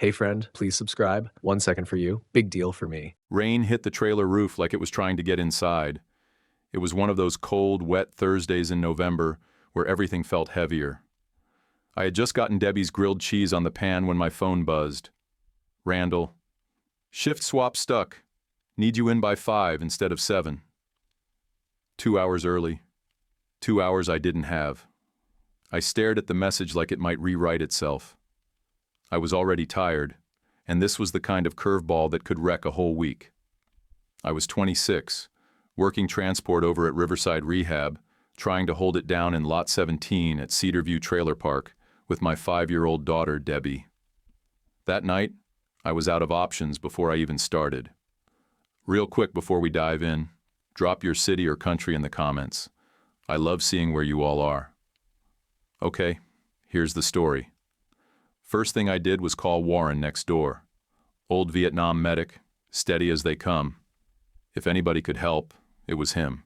Hey friend, please subscribe. 1 second for you. Big deal for me. Rain hit the trailer roof like it was trying to get inside. It was one of those cold, wet Thursdays in November where everything felt heavier. I had just gotten Debbie's grilled cheese on the pan when my phone buzzed. Randall. Shift swap stuck. Need you in by 5 instead of 7. 2 hours early. 2 hours I didn't have. I stared at the message like it might rewrite itself. I was already tired, and this was the kind of curveball that could wreck a whole week. I was 26, working transport over at Riverside Rehab, trying to hold it down in Lot 17 at Cedarview Trailer Park with my 5-year-old daughter, Debbie. That night, I was out of options before I even started. Real quick before we dive in, drop your city or country in the comments. I love seeing where you all are. Okay, here's the story. First thing I did was call Warren next door. Old Vietnam medic, steady as they come. If anybody could help, it was him.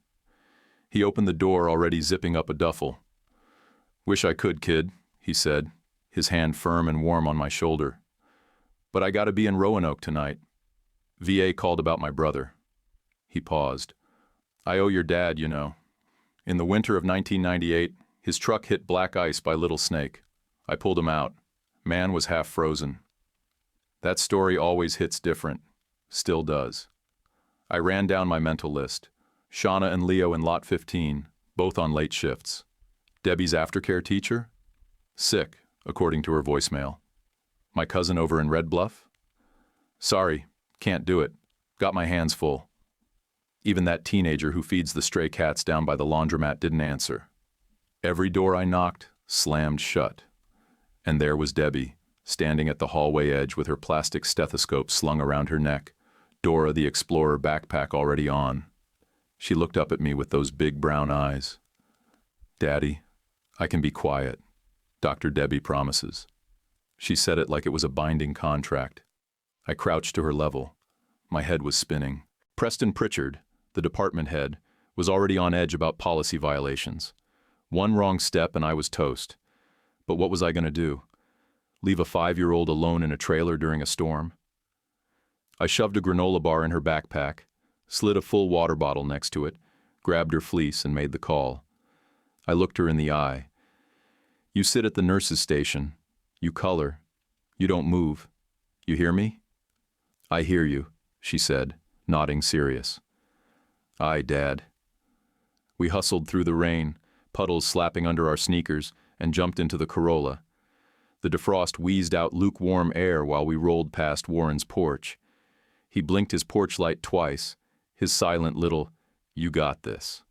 He opened the door, already zipping up a duffel. "Wish I could, kid," he said, his hand firm and warm on my shoulder. "But I gotta be in Roanoke tonight. VA called about my brother." He paused. "I owe your dad, you know. In the winter of 1998, his truck hit black ice by Little Snake. I pulled him out. Man was half frozen. That story always hits different. Still does." I ran down my mental list. Shauna and Leo in Lot 15, both on late shifts. Debbie's aftercare teacher? Sick, according to her voicemail. My cousin over in Red Bluff? Sorry, can't do it. Got my hands full. Even that teenager who feeds the stray cats down by the laundromat didn't answer. Every door I knocked slammed shut. And there was Debbie, standing at the hallway edge with her plastic stethoscope slung around her neck, Dora the Explorer backpack already on. She looked up at me with those big brown eyes. "Daddy, I can be quiet. Dr. Debbie promises." She said it like it was a binding contract. I crouched to her level. My head was spinning. Preston Pritchard, the department head, was already on edge about policy violations. One wrong step and I was toast. But what was I going to do? Leave a 5-year-old alone in a trailer during a storm? I shoved a granola bar in her backpack, slid a full water bottle next to it, grabbed her fleece and made the call. I looked her in the eye. "You sit at the nurse's station. You color. You don't move. You hear me?" "I hear you," she said, nodding serious. "Aye, Dad." We hustled through the rain, puddles slapping under our sneakers, and jumped into the Corolla. The defrost wheezed out lukewarm air while we rolled past Warren's porch. He blinked his porch light twice, his silent little, "You got this."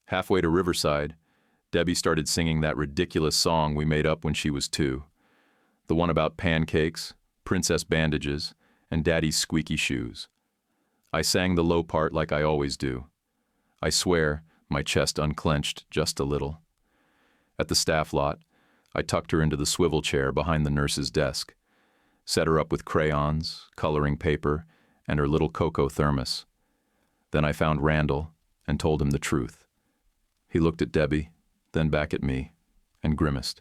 Halfway to Riverside, Debbie started singing that ridiculous song we made up when she was 2. The one about pancakes, princess bandages, and Daddy's squeaky shoes. I sang the low part like I always do. I swear, my chest unclenched just a little. At the staff lot, I tucked her into the swivel chair behind the nurse's desk, set her up with crayons, coloring paper, and her little cocoa thermos. Then I found Randall and told him the truth. He looked at Debbie, then back at me, and grimaced.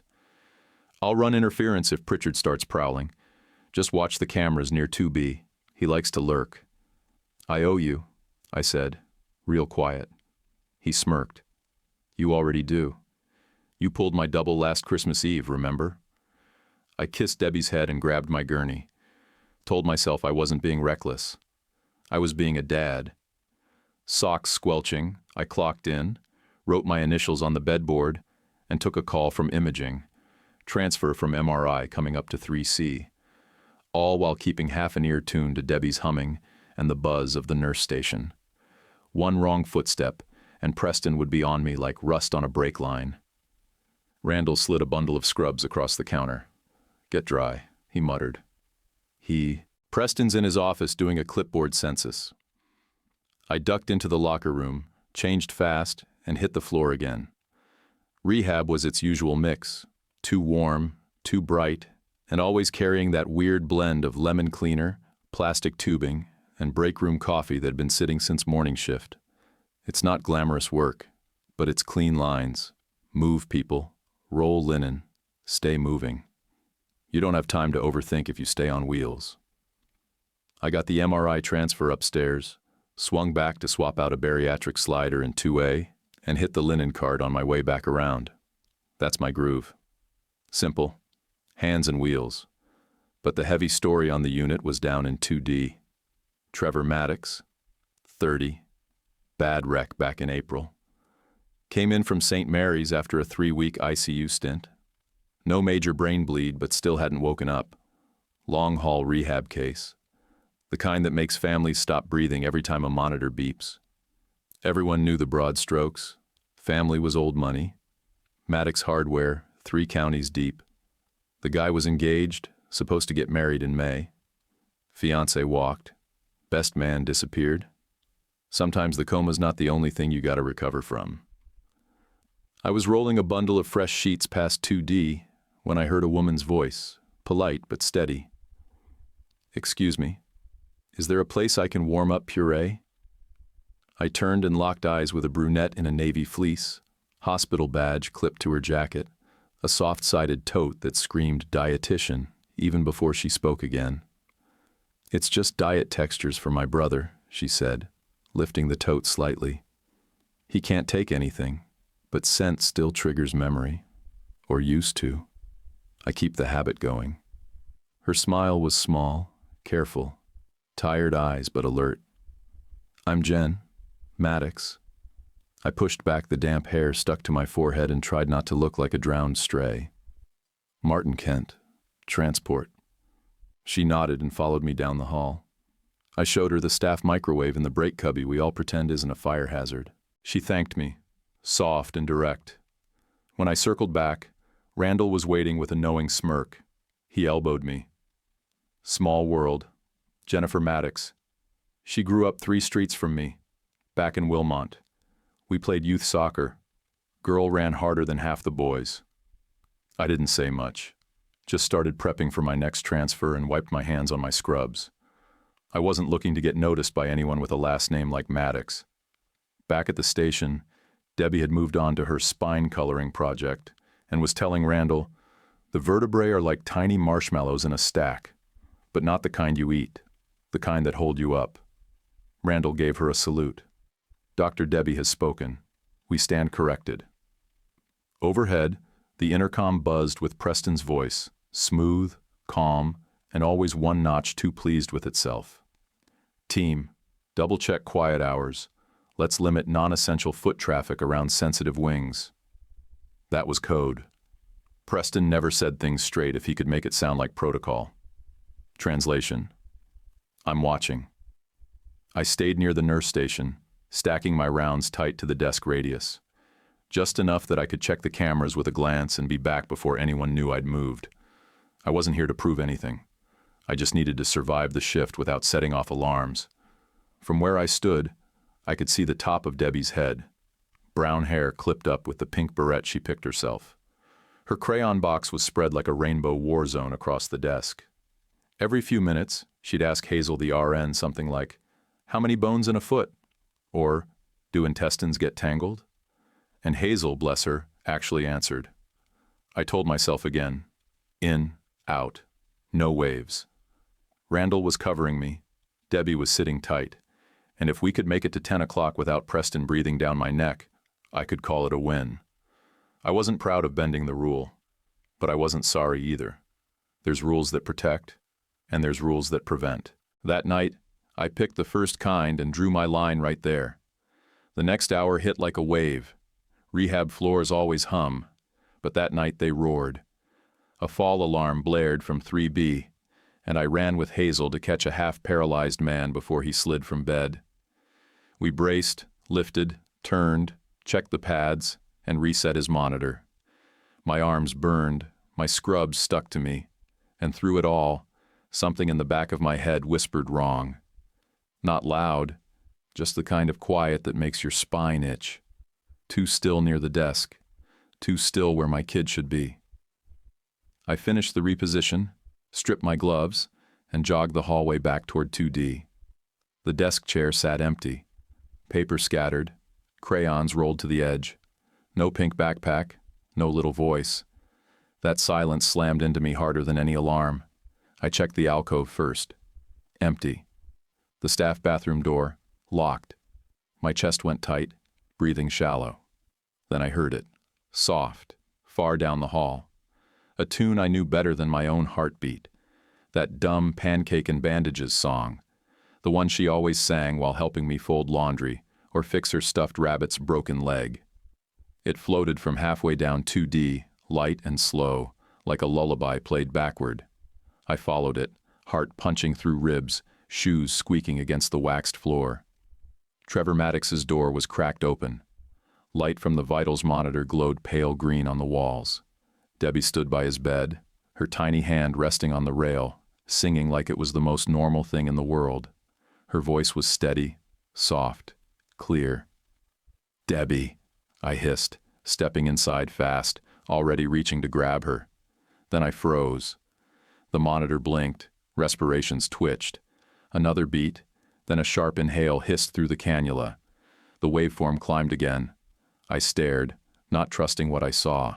"I'll run interference if Pritchard starts prowling. Just watch the cameras near 2B. He likes to lurk." "I owe you," I said, real quiet. He smirked. "You already do. You pulled my double last Christmas Eve, remember?" I kissed Debbie's head and grabbed my gurney. Told myself I wasn't being reckless. I was being a dad. Socks squelching, I clocked in, wrote my initials on the bedboard, and took a call from imaging. Transfer from MRI coming up to 3C. All while keeping half an ear tuned to Debbie's humming and the buzz of the nurse station. One wrong footstep, and Preston would be on me like rust on a brake line. Randall slid a bundle of scrubs across the counter. "Get dry," he muttered. Preston's in his office doing a clipboard census. I ducked into the locker room, changed fast, and hit the floor again. Rehab was its usual mix. Too warm, too bright, and always carrying that weird blend of lemon cleaner, plastic tubing, and break room coffee that had been sitting since morning shift. It's not glamorous work, but it's clean lines. Move people, roll linen, stay moving. You don't have time to overthink if you stay on wheels. I got the MRI transfer upstairs, swung back to swap out a bariatric slider in 2A, and hit the linen cart on my way back around. That's my groove. Simple, hands and wheels. But the heavy story on the unit was down in 2D. Trevor Maddox, 30, bad wreck back in April. Came in from St. Mary's after a 3-week ICU stint. No major brain bleed, but still hadn't woken up. Long-haul rehab case. The kind that makes families stop breathing every time a monitor beeps. Everyone knew the broad strokes. Family was old money. Maddox Hardware, 3 counties deep. The guy was engaged, supposed to get married in May. Fiancé walked. Best man disappeared. Sometimes the coma's not the only thing you gotta recover from. I was rolling a bundle of fresh sheets past 2D when I heard a woman's voice, polite but steady. "Excuse me, is there a place I can warm up puree?" I turned and locked eyes with a brunette in a navy fleece, hospital badge clipped to her jacket, a soft-sided tote that screamed dietitian even before she spoke again. "It's just diet textures for my brother," she said, lifting the tote slightly. "He can't take anything, but scent still triggers memory. Or used to. I keep the habit going." Her smile was small, careful, tired eyes but alert. "I'm Jen, Maddox." I pushed back the damp hair stuck to my forehead and tried not to look like a drowned stray. "Martin Kent, transport." She nodded and followed me down the hall. I showed her the staff microwave in the brake cubby we all pretend isn't a fire hazard. She thanked me, soft and direct. When I circled back, Randall was waiting with a knowing smirk. He elbowed me. "Small world. Jennifer Maddox. She grew up 3 streets from me, back in Wilmont. We played youth soccer. Girl ran harder than half the boys." I didn't say much, just started prepping for my next transfer and wiped my hands on my scrubs. I wasn't looking to get noticed by anyone with a last name like Maddox. Back at the station, Debbie had moved on to her spine coloring project and was telling Randall, "The vertebrae are like tiny marshmallows in a stack, but not the kind you eat, the kind that hold you up." Randall gave her a salute. "Dr. Debbie has spoken. We stand corrected." Overhead, the intercom buzzed with Preston's voice, smooth, calm, and always one notch too pleased with itself. "Team, double-check quiet hours. Let's limit non-essential foot traffic around sensitive wings." That was code. Preston never said things straight if he could make it sound like protocol. Translation: "I'm watching." I stayed near the nurse station, stacking my rounds tight to the desk radius. Just enough that I could check the cameras with a glance and be back before anyone knew I'd moved. I wasn't here to prove anything. I just needed to survive the shift without setting off alarms. From where I stood, I could see the top of Debbie's head, brown hair clipped up with the pink barrette she picked herself. Her crayon box was spread like a rainbow war zone across the desk. Every few minutes, she'd ask Hazel the RN something like, "How many bones in a foot?" Or, "Do intestines get tangled?" And Hazel, bless her, actually answered. I told myself again, in, out, no waves. Randall was covering me, Debbie was sitting tight, and if we could make it to 10 o'clock without Preston breathing down my neck, I could call it a win. I wasn't proud of bending the rule, but I wasn't sorry either. There's rules that protect, and there's rules that prevent. That night, I picked the first kind and drew my line right there. The next hour hit like a wave. Rehab floors always hum, but that night they roared. A fall alarm blared from 3B, and I ran with Hazel to catch a half-paralyzed man before he slid from bed. We braced, lifted, turned, checked the pads, and reset his monitor. My arms burned, my scrubs stuck to me, and through it all, something in the back of my head whispered wrong. Not loud, just the kind of quiet that makes your spine itch. Too still near the desk, too still where my kid should be. I finished the reposition, stripped my gloves, and jogged the hallway back toward 2D. The desk chair sat empty, paper scattered, crayons rolled to the edge. No pink backpack, no little voice. That silence slammed into me harder than any alarm. I checked the alcove first. Empty. The staff bathroom door, locked. My chest went tight, breathing shallow. Then I heard it, soft, far down the hall. A tune I knew better than my own heartbeat. That dumb pancake and bandages song. The one she always sang while helping me fold laundry or fix her stuffed rabbit's broken leg. It floated from halfway down 2D, light and slow, like a lullaby played backward. I followed it, heart punching through ribs, shoes squeaking against the waxed floor. Trevor Maddox's door was cracked open. Light from the vitals monitor glowed pale green on the walls. Debbie stood by his bed, her tiny hand resting on the rail, singing like it was the most normal thing in the world. Her voice was steady, soft, clear. "Debbie," I hissed, stepping inside fast, already reaching to grab her. Then I froze. The monitor blinked, respirations twitched. Another beat, then a sharp inhale hissed through the cannula. The waveform climbed again. I stared, not trusting what I saw.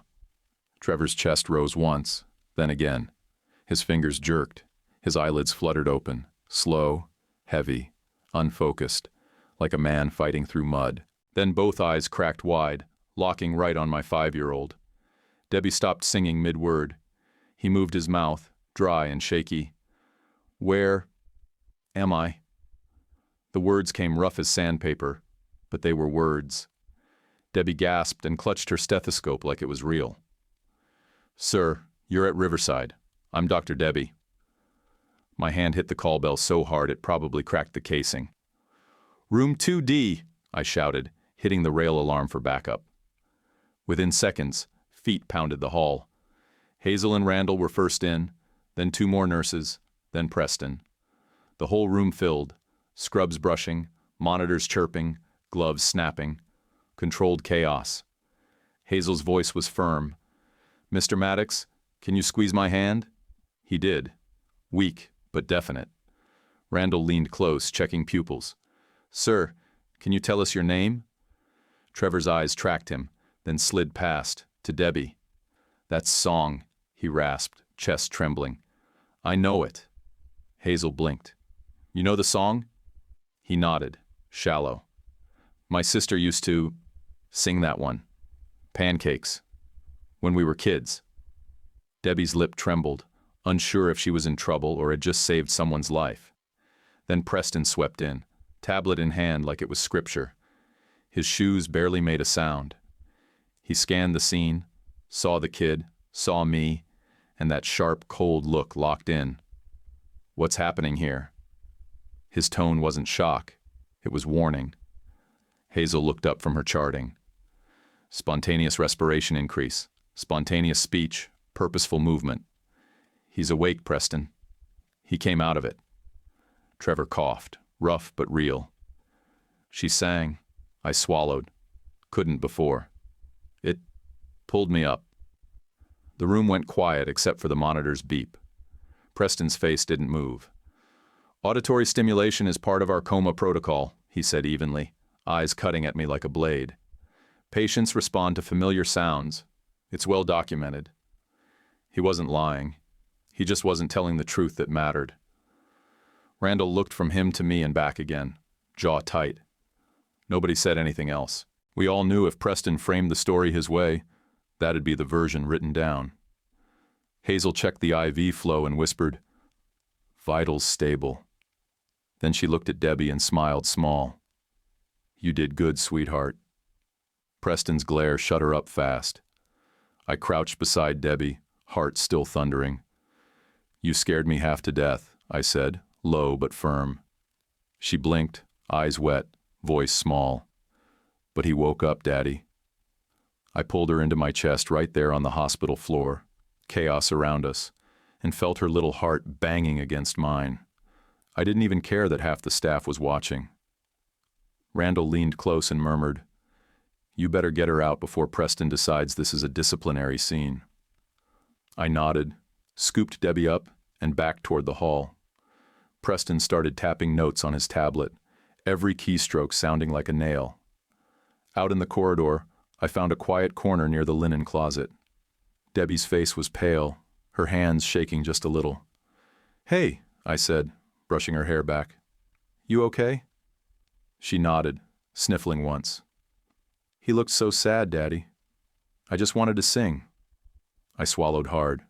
Trevor's chest rose once, then again. His fingers jerked. His eyelids fluttered open, slow, heavy, unfocused, like a man fighting through mud. Then both eyes cracked wide, locking right on my 5-year-old. Debbie stopped singing mid-word. He moved his mouth, dry and shaky. "Where am I?" The words came rough as sandpaper, but they were words. Debbie gasped and clutched her stethoscope like it was real. "Sir, you're at Riverside. I'm Dr. Debbie." My hand hit the call bell so hard it probably cracked the casing. "Room 2D," I shouted, hitting the rail alarm for backup. Within seconds, feet pounded the hall. Hazel and Randall were first in, then 2 more nurses, then Preston. The whole room filled, scrubs brushing, monitors chirping, gloves snapping. Controlled chaos. Hazel's voice was firm. "Mr. Maddox, can you squeeze my hand?" He did. Weak, but definite. Randall leaned close, checking pupils. "Sir, can you tell us your name?" Trevor's eyes tracked him, then slid past, to Debbie. "That's Song," he rasped, chest trembling. "I know it." Hazel blinked. "You know the song?" He nodded, shallow. "My sister used to sing that one. Pancakes. When we were kids." Debbie's lip trembled, unsure if she was in trouble or had just saved someone's life. Then Preston swept in, tablet in hand like it was scripture. His shoes barely made a sound. He scanned the scene, saw the kid, saw me, and that sharp, cold look locked in. "What's happening here?" His tone wasn't shock, it was warning. Hazel looked up from her charting. Spontaneous respiration increase, spontaneous speech, purposeful movement. "He's awake, Preston." He came out of it. Trevor coughed, rough but real. She sang. I swallowed. Couldn't before. It pulled me up. The room went quiet except for the monitor's beep. Preston's face didn't move. "Auditory stimulation is part of our coma protocol," he said evenly, eyes cutting at me like a blade. "Patients respond to familiar sounds. It's well documented." He wasn't lying. He just wasn't telling the truth that mattered. Randall looked from him to me and back again, jaw tight. Nobody said anything else. We all knew if Preston framed the story his way, that'd be the version written down. Hazel checked the IV flow and whispered, "Vitals stable." Then she looked at Debbie and smiled small. "You did good, sweetheart." Preston's glare shut her up fast. I crouched beside Debbie, heart still thundering. "You scared me half to death," I said, low but firm. She blinked, eyes wet, voice small. "But he woke up, Daddy." I pulled her into my chest right there on the hospital floor, chaos around us, and felt her little heart banging against mine. I didn't even care that half the staff was watching. Randall leaned close and murmured, "You better get her out before Preston decides this is a disciplinary scene." I nodded, scooped Debbie up, and backed toward the hall. Preston started tapping notes on his tablet, every keystroke sounding like a nail. Out in the corridor, I found a quiet corner near the linen closet. Debbie's face was pale, her hands shaking just a little. "Hey," I said, brushing her hair back. "You okay?" She nodded, sniffling once. "He looked so sad, Daddy. I just wanted to sing." I swallowed hard.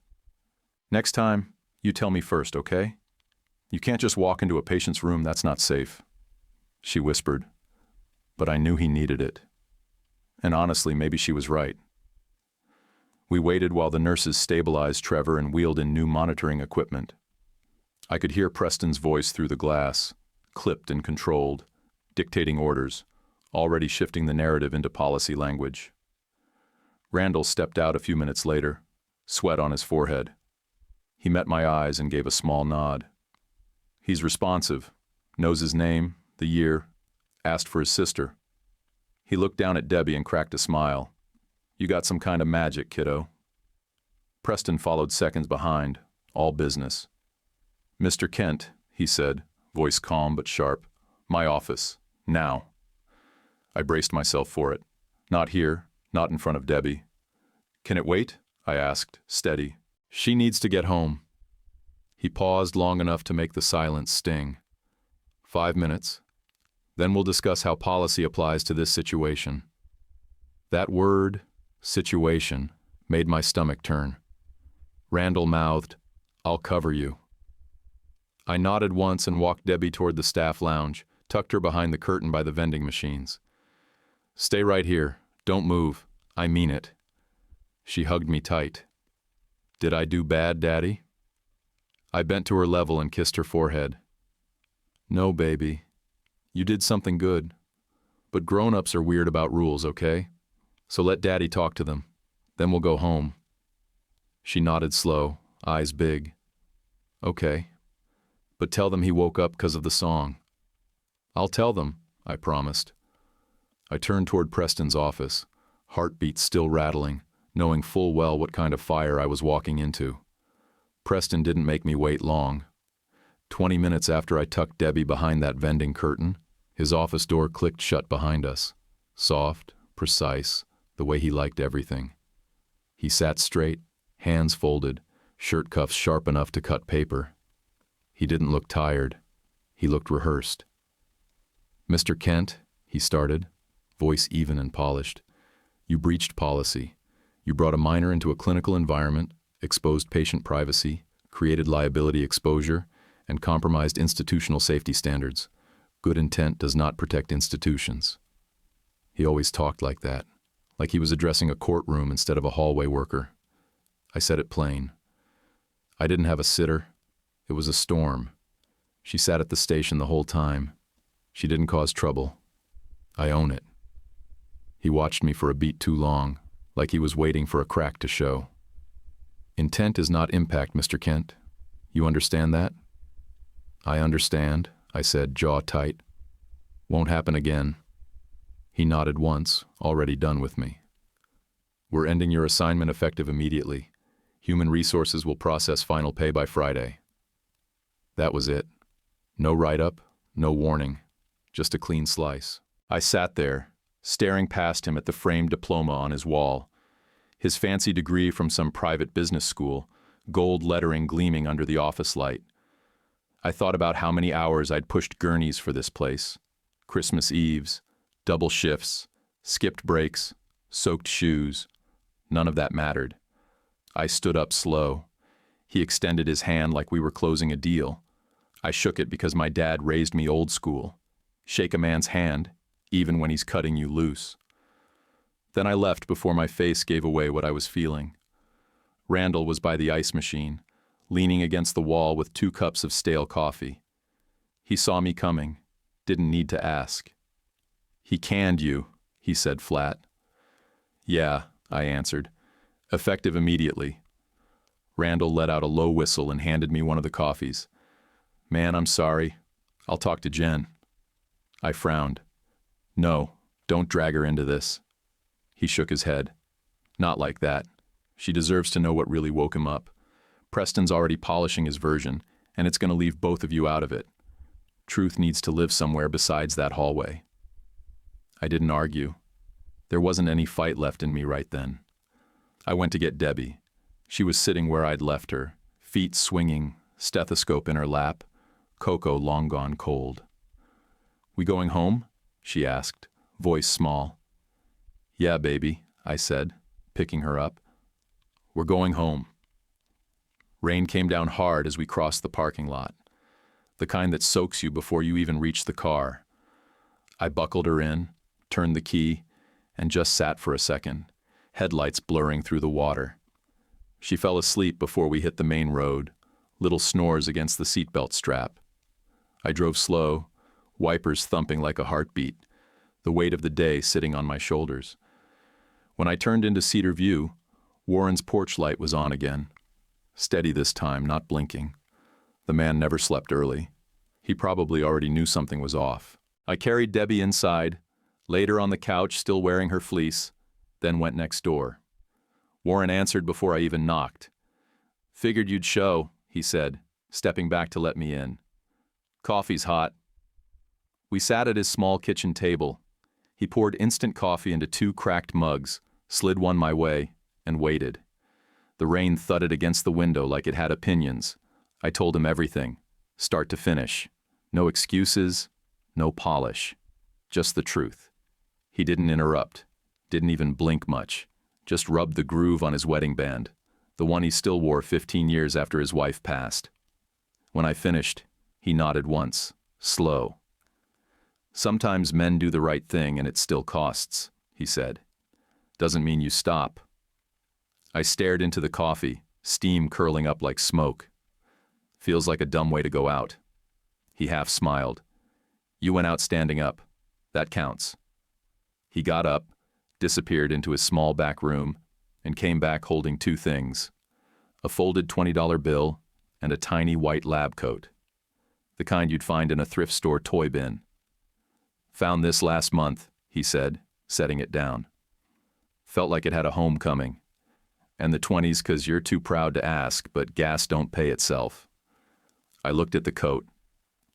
"Next time, you tell me first, okay? You can't just walk into a patient's room, that's not safe." She whispered, but I knew he needed it. And honestly, maybe she was right. We waited while the nurses stabilized Trevor and wheeled in new monitoring equipment. I could hear Preston's voice through the glass, clipped and controlled, dictating orders, already shifting the narrative into policy language. Randall stepped out a few minutes later, sweat on his forehead. He met my eyes and gave a small nod. He's responsive, knows his name, the year, asked for his sister. He looked down at Debbie and cracked a smile. "You got some kind of magic, kiddo." Preston followed seconds behind, all business. "Mr. Kent," he said, voice calm but sharp. "My office. Now." I braced myself for it. Not here, not in front of Debbie. "Can it wait?" I asked, steady. "She needs to get home." He paused long enough to make the silence sting. 5 minutes. Then we'll discuss how policy applies to this situation. That word, situation, made my stomach turn. Randall mouthed, "I'll cover you." I nodded once and walked Debbie toward the staff lounge, tucked her behind the curtain by the vending machines. "Stay right here. Don't move. I mean it." She hugged me tight. "Did I do bad, Daddy?" I bent to her level and kissed her forehead. "No, baby. You did something good. But grown-ups are weird about rules, okay? So let Daddy talk to them. Then we'll go home." She nodded slow, eyes big. "Okay. But tell them he woke up because of the song." "I'll tell them," I promised. I turned toward Preston's office, heartbeat still rattling, knowing full well what kind of fire I was walking into. Preston didn't make me wait long. 20 minutes after I tucked Debbie behind that vending curtain, his office door clicked shut behind us. Soft, precise, the way he liked everything. He sat straight, hands folded, shirt cuffs sharp enough to cut paper. He didn't look tired. He looked rehearsed. "Mr. Kent," he started, voice even and polished, "you breached policy. You brought a minor into a clinical environment, exposed patient privacy, created liability exposure, and compromised institutional safety standards. Good intent does not protect institutions." He always talked like that, like he was addressing a courtroom instead of a hallway worker. I said it plain. I didn't have a sitter. It was a storm. She sat at the station the whole time. She didn't cause trouble. I own it. He watched me for a beat too long, like he was waiting for a crack to show. "Intent is not impact, Mr. Kent. You understand that?" "I understand," I said, jaw tight. "Won't happen again." He nodded once, already done with me. "We're ending your assignment effective immediately. Human Resources will process final pay by Friday." That was it. No write-up, no warning, just a clean slice. I sat there, staring past him at the framed diploma on his wall. His fancy degree from some private business school, gold lettering gleaming under the office light. I thought about how many hours I'd pushed gurneys for this place. Christmas Eves, double shifts, skipped breaks, soaked shoes. None of that mattered. I stood up slow. He extended his hand like we were closing a deal. I shook it because my dad raised me old school. Shake a man's hand, even when he's cutting you loose. Then I left before my face gave away what I was feeling. Randall was by the ice machine, leaning against the wall with 2 cups of stale coffee. He saw me coming, didn't need to ask. "He canned you," he said flat. "Yeah," I answered, "effective immediately." Randall let out a low whistle and handed me one of the coffees. "Man, I'm sorry. I'll talk to Jen." I frowned. "No, don't drag her into this." He shook his head. "Not like that. She deserves to know what really woke him up. Preston's already polishing his version, and it's going to leave both of you out of it. Truth needs to live somewhere besides that hallway." I didn't argue. There wasn't any fight left in me right then. I went to get Debbie. She was sitting where I'd left her, feet swinging, stethoscope in her lap, cocoa long gone cold. "We going home?" she asked, voice small. "Yeah, baby," I said, picking her up. "We're going home." Rain came down hard as we crossed the parking lot, the kind that soaks you before you even reach the car. I buckled her in, turned the key, and just sat for a second, headlights blurring through the water. She fell asleep before we hit the main road, little snores against the seatbelt strap. I drove slow, wipers thumping like a heartbeat, the weight of the day sitting on my shoulders. When I turned into Cedar View, Warren's porch light was on again. Steady this time, not blinking. The man never slept early. He probably already knew something was off. I carried Debbie inside, laid her on the couch still wearing her fleece, then went next door. Warren answered before I even knocked. "Figured you'd show," he said, stepping back to let me in. "Coffee's hot." We sat at his small kitchen table. He poured instant coffee into 2 cracked mugs, slid one my way, and waited. The rain thudded against the window like it had opinions. I told him everything, start to finish. No excuses, no polish. Just the truth. He didn't interrupt, didn't even blink much, just rubbed the groove on his wedding band, the one he still wore 15 years after his wife passed. When I finished, he nodded once, slow. "Sometimes men do the right thing and it still costs," he said. "Doesn't mean you stop." I stared into the coffee, steam curling up like smoke. "Feels like a dumb way to go out." He half smiled. "You went out standing up. That counts." He got up, disappeared into his small back room, and came back holding 2 things, a folded $20 bill and a tiny white lab coat, the kind you'd find in a thrift store toy bin. "Found this last month," he said, setting it down. "Felt like it had a homecoming. And the 20s 'cause you're too proud to ask, but gas don't pay itself." I looked at the coat.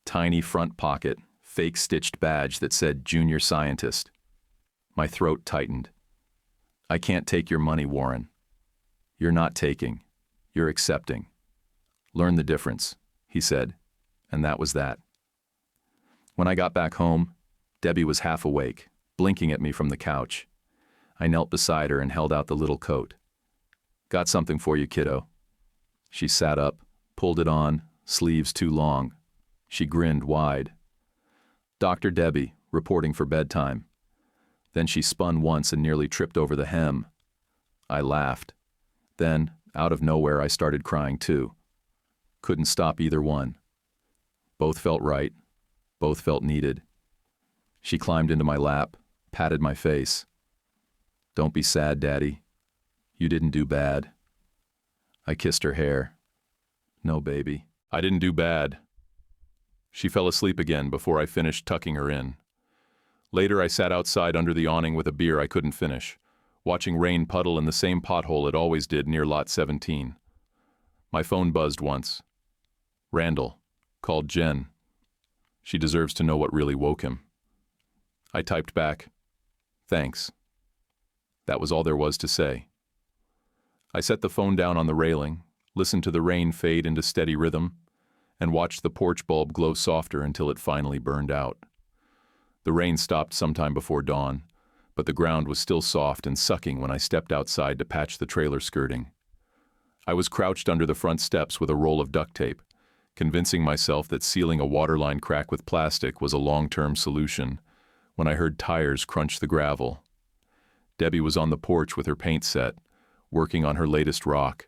Tiny front pocket, fake stitched badge that said Junior Scientist. My throat tightened. "I can't take your money, Warren." "You're not taking. You're accepting. Learn the difference," he said, and that was that. When I got back home, Debbie was half awake, blinking at me from the couch. I knelt beside her and held out the little coat. "Got something for you, kiddo." She sat up, pulled it on, sleeves too long. She grinned wide. "Dr. Debbie, reporting for bedtime." Then she spun once and nearly tripped over the hem. I laughed. Then, out of nowhere, I started crying too. Couldn't stop either one. Both felt right. Both felt needed. She climbed into my lap, patted my face. "Don't be sad, Daddy. You didn't do bad." I kissed her hair. "No, baby. I didn't do bad." She fell asleep again before I finished tucking her in. Later I sat outside under the awning with a beer I couldn't finish, watching rain puddle in the same pothole it always did near Lot 17. My phone buzzed once. Randall called Jen. She deserves to know what really woke him. I typed back, "Thanks." That was all there was to say. I set the phone down on the railing, listened to the rain fade into steady rhythm, and watched the porch bulb glow softer until it finally burned out. The rain stopped sometime before dawn, but the ground was still soft and sucking when I stepped outside to patch the trailer skirting. I was crouched under the front steps with a roll of duct tape, convincing myself that sealing a waterline crack with plastic was a long-term solution, when I heard tires crunch the gravel. Debbie was on the porch with her paint set, working on her latest rock.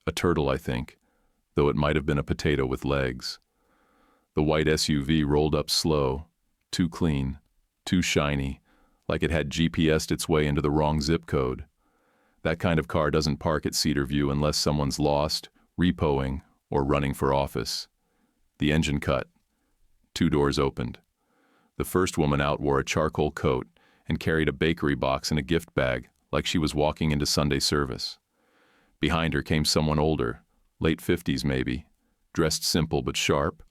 A turtle, I think, though it might have been a potato with legs. The white SUV rolled up slow, too clean, too shiny, like it had GPS'd its way into the wrong zip code. That kind of car doesn't park at Cedar View unless someone's lost, repoing, or running for office. The engine cut. 2 doors opened. The first woman out wore a charcoal coat and carried a bakery box and a gift bag, like she was walking into Sunday service. Behind her came someone older, late 50s maybe, dressed simple but sharp,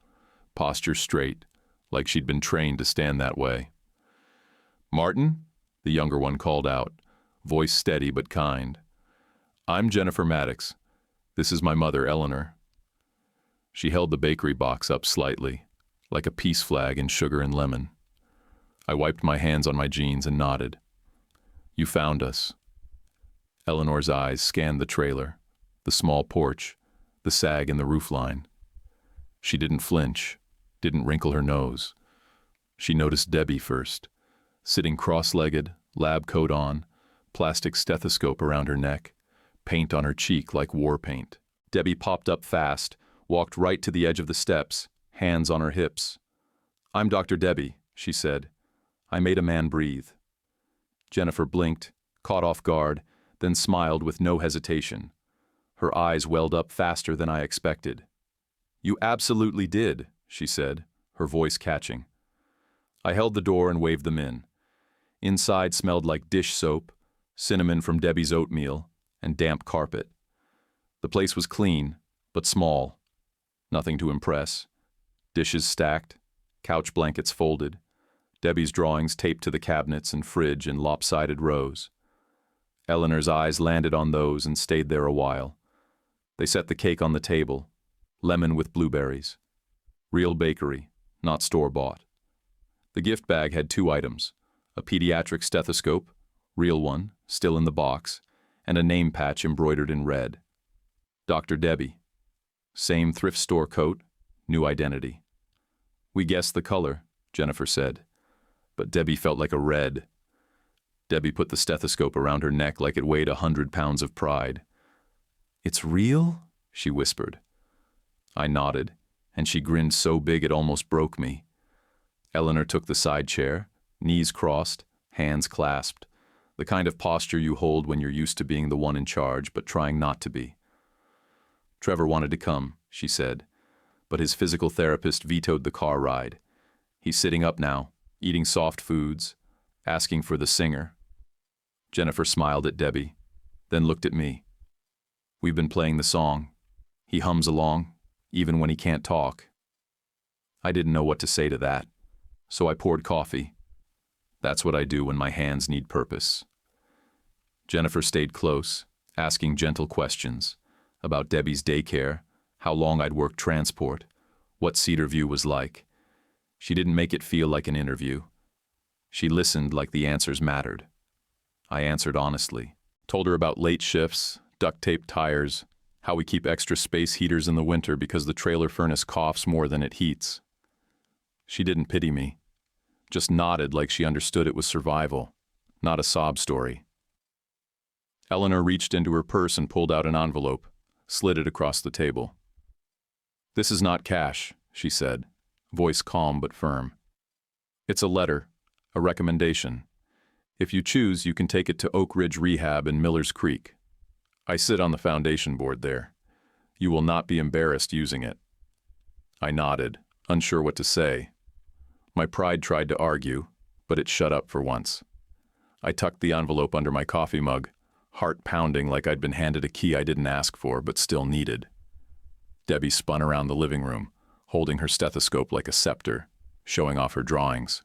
posture straight, like she'd been trained to stand that way. "Martin?" the younger one called out, voice steady but kind. "I'm Jennifer Maddox, This is my mother, Eleanor. She held the bakery box up slightly, like a peace flag in sugar and lemon. I wiped my hands on my jeans and nodded. You found us. Eleanor's eyes scanned the trailer, the small porch, the sag in the roofline. She didn't flinch, didn't wrinkle her nose. She noticed Debbie first, sitting cross-legged, lab coat on, plastic stethoscope around her neck, paint on her cheek like war paint. Debbie popped up fast, walked right to the edge of the steps, hands on her hips. "I'm Dr. Debbie," she said. I made a man breathe. Jennifer blinked, caught off guard, then smiled with no hesitation. Her eyes welled up faster than I expected. "You absolutely did," she said, her voice catching. I held the door and waved them in. Inside smelled like dish soap, cinnamon from Debbie's oatmeal, and damp carpet. The place was clean, but small. Nothing to impress. Dishes stacked, couch blankets folded, Debbie's drawings taped to the cabinets and fridge in lopsided rows. Eleanor's eyes landed on those and stayed there a while. They set the cake on the table, lemon with blueberries. Real bakery, not store-bought. The gift bag had 2 items, a pediatric stethoscope, real one, still in the box, and a name patch embroidered in red. Dr. Debbie. Same thrift store coat, new identity. We guessed the color, Jennifer said, but Debbie felt like a red. Debbie put the stethoscope around her neck like it weighed 100 pounds of pride. "It's real?" she whispered. I nodded, and she grinned so big it almost broke me. Eleanor took the side chair, knees crossed, hands clasped, the kind of posture you hold when you're used to being the one in charge but trying not to be. Trevor wanted to come, she said, but his physical therapist vetoed the car ride. He's sitting up now, eating soft foods, asking for the singer. Jennifer smiled at Debbie, then looked at me. We've been playing the song. He hums along, even when he can't talk. I didn't know what to say to that, so I poured coffee. That's what I do when my hands need purpose. Jennifer stayed close, asking gentle questions about Debbie's daycare, how long I'd worked transport, what Cedarview was like. She didn't make it feel like an interview. She listened like the answers mattered. I answered honestly, told her about late shifts, duct-tape tires, how we keep extra space heaters in the winter because the trailer furnace coughs more than it heats. She didn't pity me, just nodded like she understood it was survival, not a sob story. Eleanor reached into her purse and pulled out an envelope, slid it across the table. "This is not cash," she said, voice calm but firm. "It's a letter, a recommendation. If you choose, you can take it to Oak Ridge Rehab in Millers Creek. I sit on the foundation board there. You will not be embarrassed using it." I nodded, unsure what to say. My pride tried to argue, but it shut up for once. I tucked the envelope under my coffee mug, heart pounding like I'd been handed a key I didn't ask for but still needed. Debbie spun around the living room, holding her stethoscope like a scepter, showing off her drawings.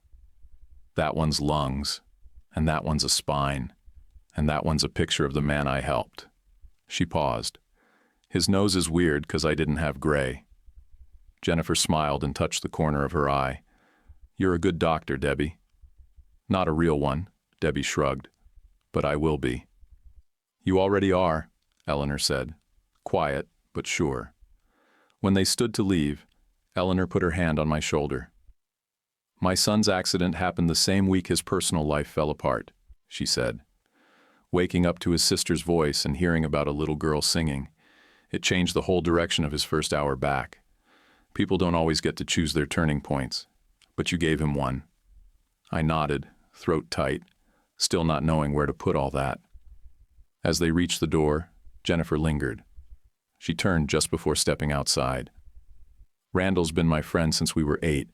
"That one's lungs, and that one's a spine, and that one's a picture of the man I helped." She paused. "His nose is weird 'cause I didn't have gray." Jennifer smiled and touched the corner of her eye. "You're a good doctor, Debbie." "Not a real one," Debbie shrugged, "but I will be." "You already are," Eleanor said, quiet but sure. When they stood to leave, Eleanor put her hand on my shoulder. "My son's accident happened the same week his personal life fell apart," she said. Waking up to his sister's voice and hearing about a little girl singing, it changed the whole direction of his first hour back. People don't always get to choose their turning points, but you gave him one. I nodded, throat tight, still not knowing where to put all that. As they reached the door, Jennifer lingered. She turned just before stepping outside. "Randall's been my friend since we were 8.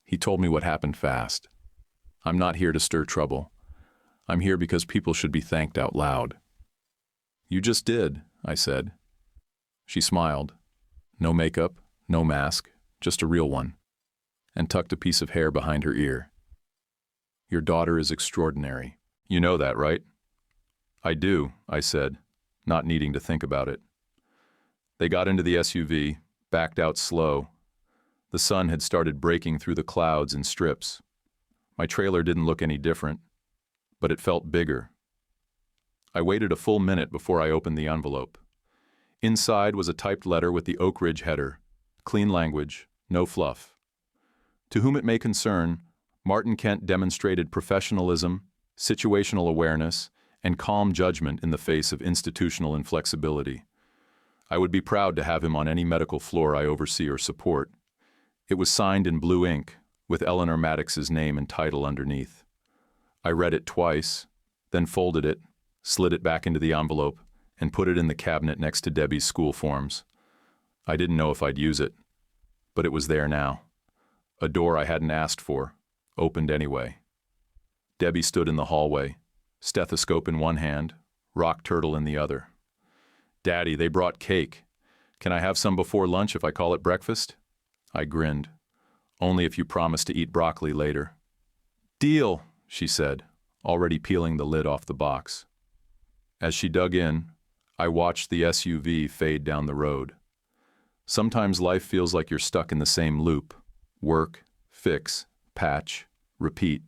He told me what happened fast. I'm not here to stir trouble. I'm here because people should be thanked out loud." "You just did," I said. She smiled. No makeup, no mask, just a real one, and tucked a piece of hair behind her ear. "Your daughter is extraordinary. You know that, right?" "I do," I said, not needing to think about it. They got into the SUV, backed out slow. The sun had started breaking through the clouds in strips. My trailer didn't look any different, but it felt bigger. I waited a full minute before I opened the envelope. Inside was a typed letter with the Oak Ridge header. Clean language, no fluff. To whom it may concern, Martin Kent demonstrated professionalism, situational awareness, and calm judgment in the face of institutional inflexibility. I would be proud to have him on any medical floor I oversee or support. It was signed in blue ink, with Eleanor Maddox's name and title underneath. I read it twice, then folded it, slid it back into the envelope, and put it in the cabinet next to Debbie's school forms. I didn't know if I'd use it, but it was there now. A door I hadn't asked for, opened anyway. Debbie stood in the hallway, stethoscope in one hand, rock turtle in the other. "Daddy, they brought cake. Can I have some before lunch if I call it breakfast?" I grinned. "Only if you promise to eat broccoli later." "Deal," she said, already peeling the lid off the box. As she dug in, I watched the SUV fade down the road. Sometimes life feels like you're stuck in the same loop. Work, fix, patch, repeat.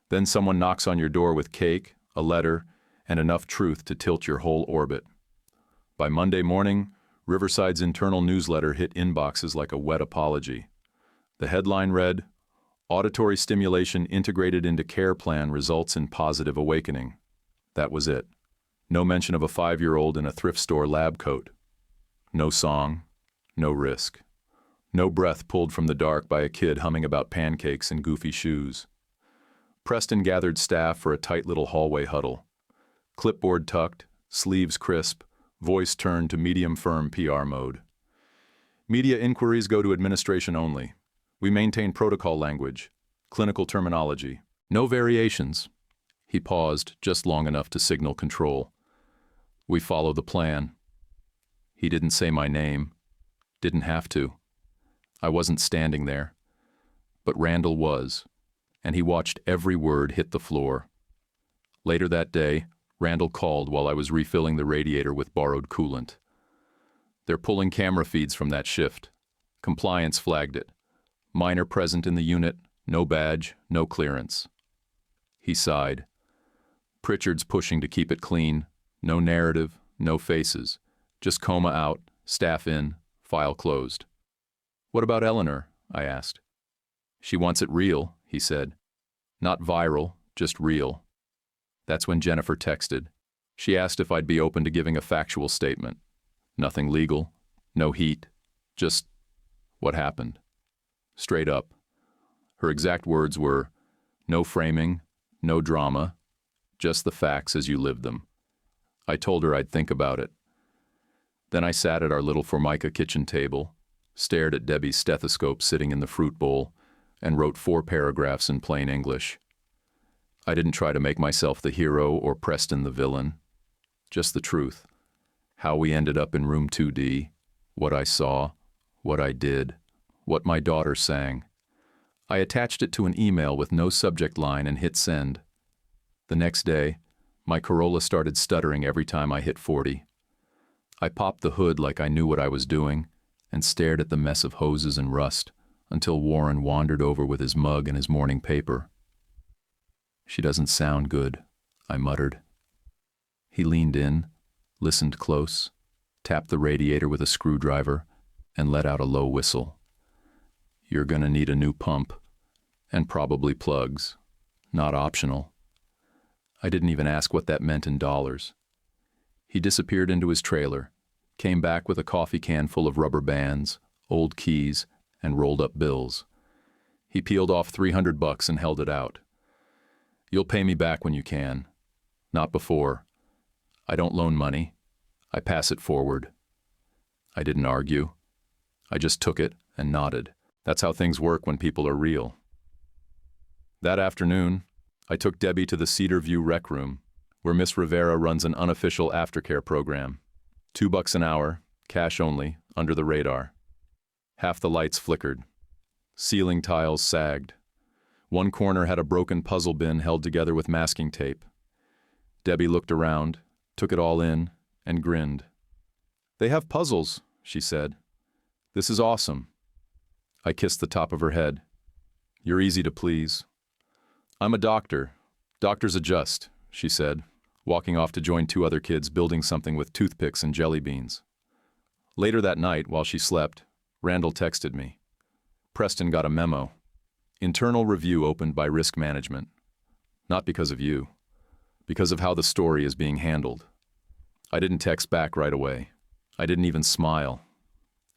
Then someone knocks on your door with cake, a letter, and enough truth to tilt your whole orbit. By Monday morning, Riverside's internal newsletter hit inboxes like a wet apology. The headline read, "Auditory stimulation integrated into care plan results in positive awakening." That was it. No mention of a 5-year-old in a thrift store lab coat. No song, no risk. No breath pulled from the dark by a kid humming about pancakes in goofy shoes. Preston gathered staff for a tight little hallway huddle. Clipboard tucked, sleeves crisp, voice turned to medium-firm PR mode. "Media inquiries go to administration only. We maintain protocol language, clinical terminology. No variations." He paused just long enough to signal control. "We follow the plan." He didn't say my name. Didn't have to. I wasn't standing there. But Randall was, and he watched every word hit the floor. Later that day, Randall called while I was refilling the radiator with borrowed coolant. "They're pulling camera feeds from that shift. Compliance flagged it. Minor present in the unit, no badge, no clearance." He sighed. "Pritchard's pushing to keep it clean. No narrative, no faces. Just coma out, staff in, file closed." "What about Eleanor?" I asked. "She wants it real," he said. "Not viral, just real." That's when Jennifer texted. She asked if I'd be open to giving a factual statement. Nothing legal, no heat, just what happened. Straight up. Her exact words were, "No framing, no drama, just the facts as you lived them." I told her I'd think about it. Then I sat at our little Formica kitchen table, stared at Debbie's stethoscope sitting in the fruit bowl, and wrote 4 paragraphs in plain English. I didn't try to make myself the hero or Preston the villain. Just the truth. How we ended up in room 2D, what I saw, what I did, what my daughter sang. I attached it to an email with no subject line and hit send. The next day, my Corolla started stuttering every time I hit 40. I popped the hood like I knew what I was doing and stared at the mess of hoses and rust until Warren wandered over with his mug and his morning paper. "She doesn't sound good," I muttered. He leaned in, listened close, tapped the radiator with a screwdriver, and let out a low whistle. "You're gonna need a new pump, and probably plugs. Not optional." I didn't even ask what that meant in dollars. He disappeared into his trailer, came back with a coffee can full of rubber bands, old keys, and rolled up bills. He peeled off $300 and held it out. "You'll pay me back when you can. Not before. I don't loan money. I pass it forward." I didn't argue. I just took it and nodded. That's how things work when people are real. That afternoon, I took Debbie to the Cedar View Rec Room, where Miss Rivera runs an unofficial aftercare program. $2 an hour, cash only, under the radar. Half the lights flickered. Ceiling tiles sagged. One corner had a broken puzzle bin held together with masking tape. Debbie looked around, took it all in, and grinned. They have puzzles, she said. This is awesome. I kissed the top of her head. You're easy to please. I'm a doctor. Doctors adjust, she said, walking off to join two other kids building something with toothpicks and jelly beans. Later that night, while she slept, Randall texted me. Preston got a memo. Internal review opened by risk management. Not because of you. Because of how the story is being handled. I didn't text back right away. I didn't even smile.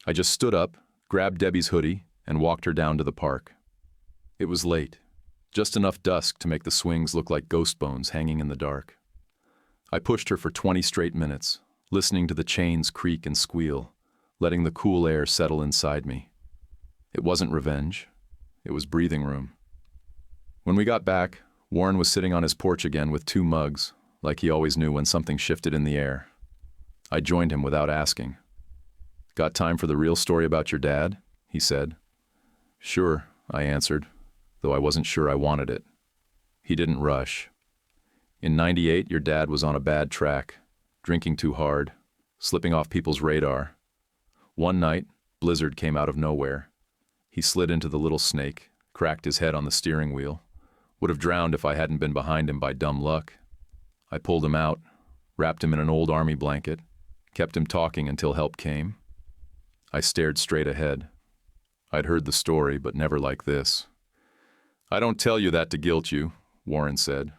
I just stood up, grabbed Debbie's hoodie, and walked her down to the park. It was late. Just enough dusk to make the swings look like ghost bones hanging in the dark. I pushed her for 20 straight minutes, listening to the chains creak and squeal, letting the cool air settle inside me. It wasn't revenge. It was breathing room. When we got back, Warren was sitting on his porch again with two mugs, like he always knew when something shifted in the air. I joined him without asking. Got time for the real story about your dad? He said. Sure, I answered, though I wasn't sure I wanted it. He didn't rush. In '98, your dad was on a bad track, drinking too hard, slipping off people's radar. One night, blizzard came out of nowhere. He slid into the little snake, cracked his head on the steering wheel. Would have drowned if I hadn't been behind him by dumb luck. I pulled him out, wrapped him in an old army blanket, kept him talking until help came. I stared straight ahead. I'd heard the story, but never like this. I don't tell you that to guilt you, Warren said.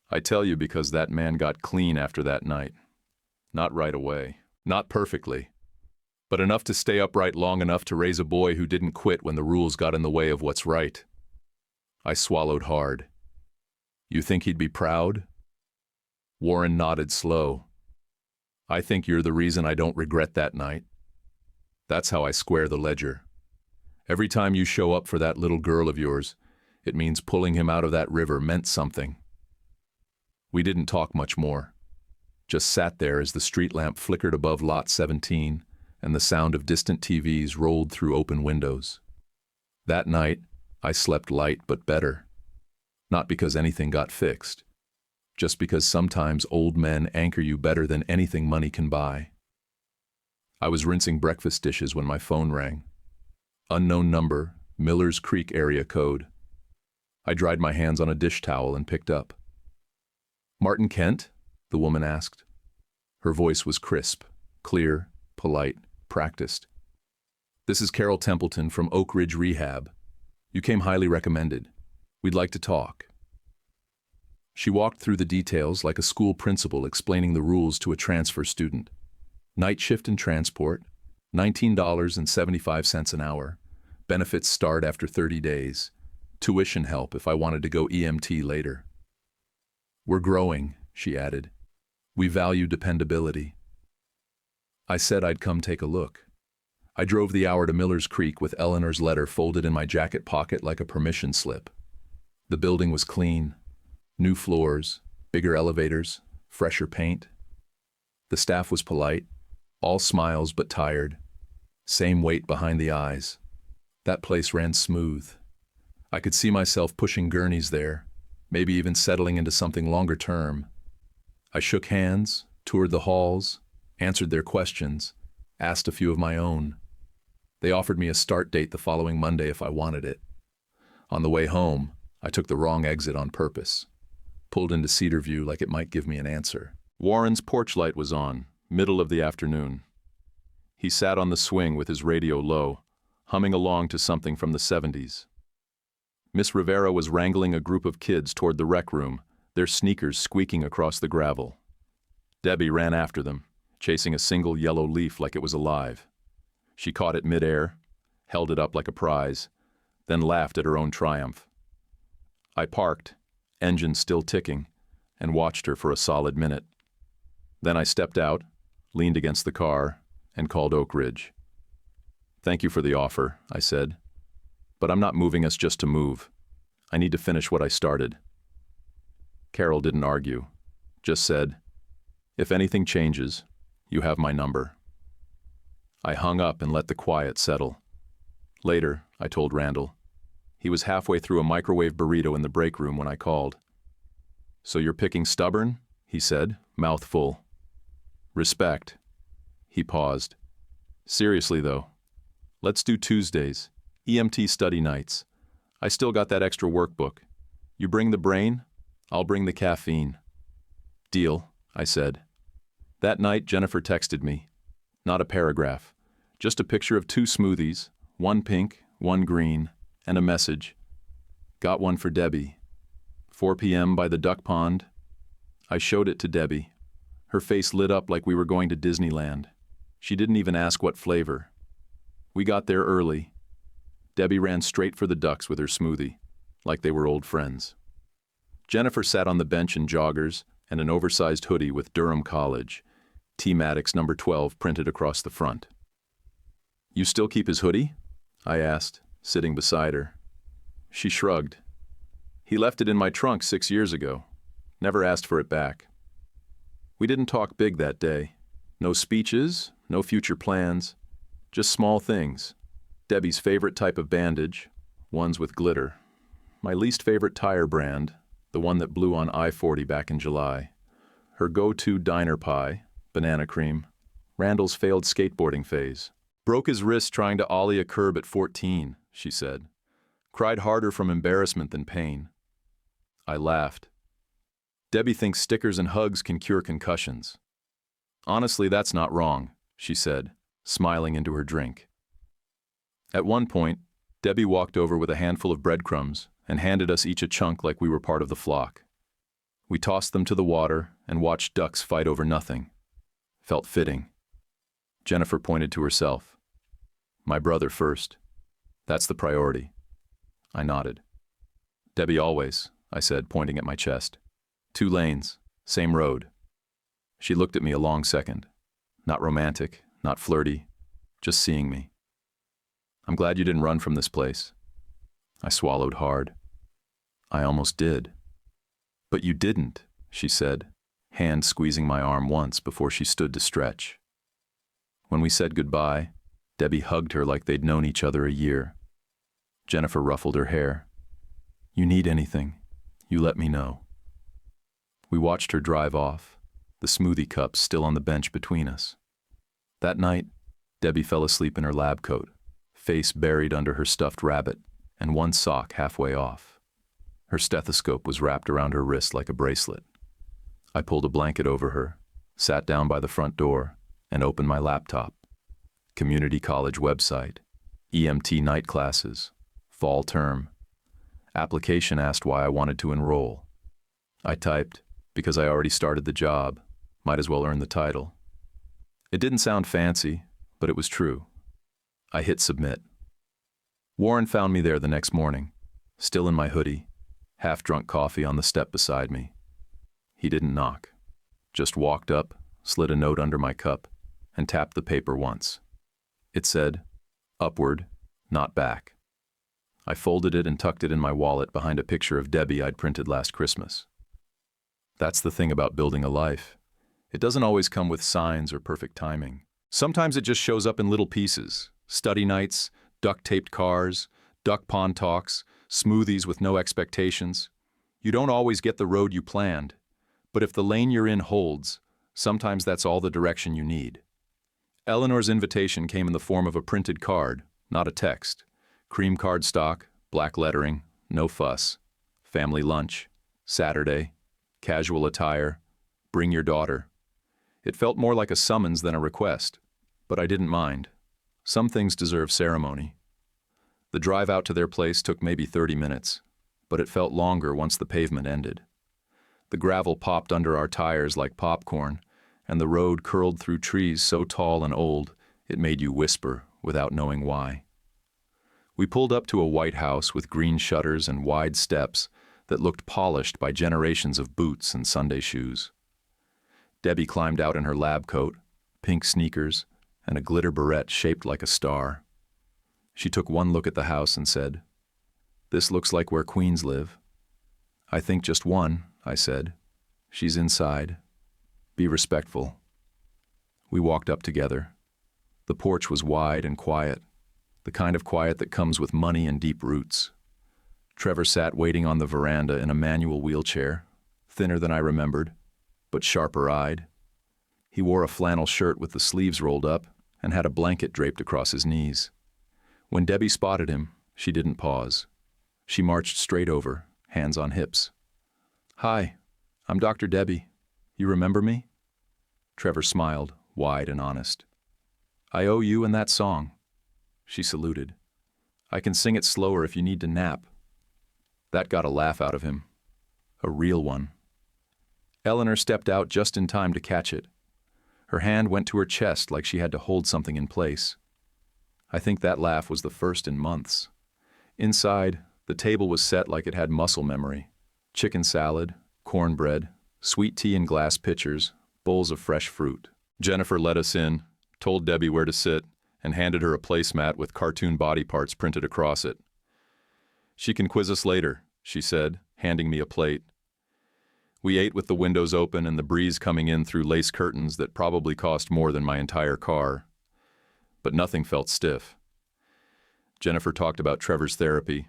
I tell you because that man got clean after that night. Not right away, not perfectly, but enough to stay upright long enough to raise a boy who didn't quit when the rules got in the way of what's right. I swallowed hard. You think he'd be proud? Warren nodded slow. I think you're the reason I don't regret that night. That's how I square the ledger. Every time you show up for that little girl of yours, it means pulling him out of that river meant something. We didn't talk much more. Just sat there as the street lamp flickered above Lot 17 and the sound of distant TVs rolled through open windows. That night, I slept light but better. Not because anything got fixed. Just because sometimes old men anchor you better than anything money can buy. I was rinsing breakfast dishes when my phone rang. Unknown number, Miller's Creek area code. I dried my hands on a dish towel and picked up. Martin Kent? The woman asked. Her voice was crisp, clear, polite, practiced. This is Carol Templeton from Oak Ridge Rehab. You came highly recommended. We'd like to talk. She walked through the details like a school principal explaining the rules to a transfer student. Night shift and transport, $19.75 an hour. Benefits start after 30 days. Tuition help if I wanted to go EMT later. We're growing, she added. We value dependability. I said I'd come take a look. I drove the hour to Miller's Creek with Eleanor's letter folded in my jacket pocket like a permission slip. The building was clean. New floors, bigger elevators, fresher paint. The staff was polite, all smiles but tired. Same weight behind the eyes. That place ran smooth. I could see myself pushing gurneys there, maybe even settling into something longer term. I shook hands, toured the halls, answered their questions, asked a few of my own. They offered me a start date the following Monday if I wanted it. On the way home, I took the wrong exit on purpose. Pulled into Cedarview like it might give me an answer. Warren's porch light was on, middle of the afternoon. He sat on the swing with his radio low, humming along to something from the 70s. Miss Rivera was wrangling a group of kids toward the rec room, their sneakers squeaking across the gravel. Debbie ran after them, chasing a single yellow leaf like it was alive. She caught it midair, held it up like a prize, then laughed at her own triumph. I parked, engine still ticking, and watched her for a solid minute. Then I stepped out, leaned against the car, and called Oak Ridge. Thank you for the offer, I said. But I'm not moving us just to move. I need to finish what I started. Carol didn't argue, just said, if anything changes, you have my number. I hung up and let the quiet settle. Later, I told Randall. He was halfway through a microwave burrito in the break room when I called. So you're picking stubborn? He said, mouth full. Respect. He paused. Seriously, though, let's do Tuesdays, EMT study nights. I still got that extra workbook. You bring the brain, I'll bring the caffeine. Deal, I said. That night, Jennifer texted me. Not a paragraph, just a picture of 2 smoothies, one pink, one green, and a message. Got one for Debbie. 4 p.m. by the duck pond. I showed it to Debbie. Her face lit up like we were going to Disneyland. She didn't even ask what flavor. We got there early. Debbie ran straight for the ducks with her smoothie, like they were old friends. Jennifer sat on the bench in joggers and an oversized hoodie with Durham College, T-Maddox number 12 printed across the front. You still keep his hoodie? I asked, sitting beside her. She shrugged. He left it in my trunk 6 years ago. Never asked for it back. We didn't talk big that day. No speeches, no future plans, just small things. Debbie's favorite type of bandage, ones with glitter. My least favorite tire brand, the one that blew on I-40 back in July. Her go-to diner pie, banana cream. Randall's failed skateboarding phase. Broke his wrist trying to ollie a curb at 14, she said. Cried harder from embarrassment than pain. I laughed. Debbie thinks stickers and hugs can cure concussions. Honestly, that's not wrong, she said, smiling into her drink. At one point, Debbie walked over with a handful of breadcrumbs and handed us each a chunk like we were part of the flock. We tossed them to the water and watched ducks fight over nothing. Felt fitting. Jennifer pointed to herself. My brother first. That's the priority. I nodded. Debbie always, I said, pointing at my chest. 2 lanes, same road. She looked at me a long second. Not romantic, not flirty, just seeing me. I'm glad you didn't run from this place. I swallowed hard. I almost did. But you didn't, she said, hand squeezing my arm once before she stood to stretch. When we said goodbye, Debbie hugged her like they'd known each other a year. Jennifer ruffled her hair. You need anything, you let me know. We watched her drive off, the smoothie cups still on the bench between us. That night, Debbie fell asleep in her lab coat, face buried under her stuffed rabbit, and one sock halfway off. Her stethoscope was wrapped around her wrist like a bracelet. I pulled a blanket over her, sat down by the front door, and opened my laptop. Community college website, EMT night classes, fall term. Application asked why I wanted to enroll. I typed, because I already started the job, might as well earn the title. It didn't sound fancy, but it was true. I hit submit. Warren found me there the next morning, still in my hoodie, half-drunk coffee on the step beside me. He didn't knock, just walked up, slid a note under my cup, and tapped the paper once. It said, upward, not back. I folded it and tucked it in my wallet behind a picture of Debbie I'd printed last Christmas. That's the thing about building a life. It doesn't always come with signs or perfect timing. Sometimes it just shows up in little pieces. Study nights, duct-taped cars, duck pond talks, smoothies with no expectations. You don't always get the road you planned, but if the lane you're in holds, sometimes that's all the direction you need. Eleanor's invitation came in the form of a printed card, not a text. Cream cardstock, black lettering, no fuss. Family lunch, Saturday, casual attire, bring your daughter. It felt more like a summons than a request, but I didn't mind. Some things deserve ceremony. The drive out to their place took maybe 30 minutes, but it felt longer once the pavement ended. The gravel popped under our tires like popcorn, and the road curled through trees so tall and old it made you whisper without knowing why. We pulled up to a white house with green shutters and wide steps that looked polished by generations of boots and Sunday shoes. Debbie climbed out in her lab coat, pink sneakers, and a glitter barrette shaped like a star. She took one look at the house and said, "This looks like where queens live." "I think just one," I said. "She's inside. Be respectful." We walked up together. The porch was wide and quiet, the kind of quiet that comes with money and deep roots. Trevor sat waiting on the veranda in a manual wheelchair, thinner than I remembered, but sharper-eyed. He wore a flannel shirt with the sleeves rolled up and had a blanket draped across his knees. When Debbie spotted him, she didn't pause. She marched straight over, hands on hips. "Hi, I'm Dr. Debbie. You remember me?" Trevor smiled, wide and honest. "I owe you and that song." She saluted. "I can sing it slower if you need to nap." That got a laugh out of him. A real one. Eleanor stepped out just in time to catch it. Her hand went to her chest like she had to hold something in place. I think that laugh was the first in months. Inside, the table was set like it had muscle memory. Chicken salad, cornbread, sweet tea in glass pitchers, bowls of fresh fruit. Jennifer let us in, told Debbie where to sit, and handed her a placemat with cartoon body parts printed across it. "She can quiz us later," she said, handing me a plate. We ate with the windows open and the breeze coming in through lace curtains that probably cost more than my entire car. But nothing felt stiff. Jennifer talked about Trevor's therapy,